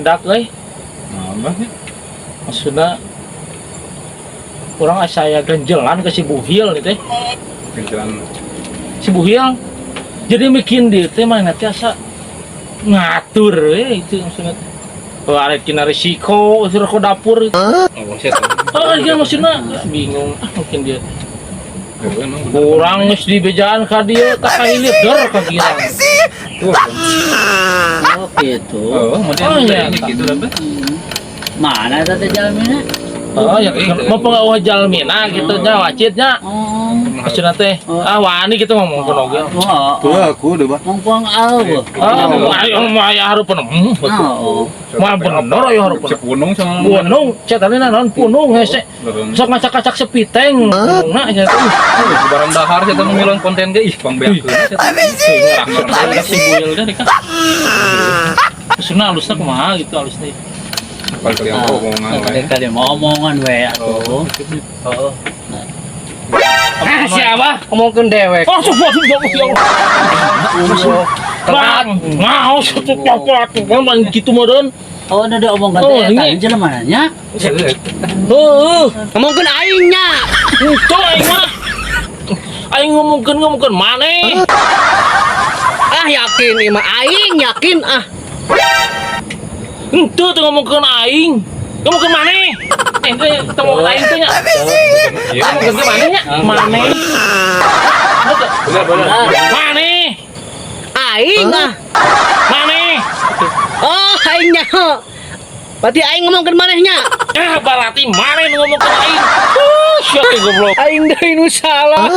bahendak maksudnya kurang saya ganjelan ke si Buhil teh si Buhil jadi bikin dia teh mana teh asa ngatur itu maksudnya ada kena risiko suruh ke dapur dia maksudnya bingung mungkin dia kurang geus dibejaan ka dieu tak kahilir dor ka girang Oh gitu. ya gitu mana tadi jalannya? ya mau pengawas jalmina gitu nya wacitnya maksudnya teh wani gitu ngomong ke oge tuh aku udah bah Mumpung ayo. mah ya harus penuh mah bener ya harus penuh punung sama punung cek tadi naon punung hese sok ngacak-ngacak sepiteng punungna nya barang dahar kita ngomongin konten ge ih pang beak si Buhil teh kan maksudnya halusnya kumaha gitu halusnya kali yang omongan Kali mau omongan we atuh. Oh. siapa Ngomongkeun dewek. oh coba Bang, mau satu apa tuh kan gitu meureun. Oh, udah omongkeun Oh, teh ini. eta jelema nya. Ngomongkeun aing nya. Itu aing mah. Aing ngomongkeun maneh. Ah yakin ieu mah aing yakin ah. Henteu teu ngomongkeun aing. Ngomongkeun maneh. Ente temu aing teh nya. Ngomongkeun maneh nya. Maneh. Maneh. Aing ah. Maneh. Oh aing nya. Berarti aing ngomongkeun manehnya. Berarti maneh nu ngomongkeun aing. Siapa goblok. Aing deui nu salah.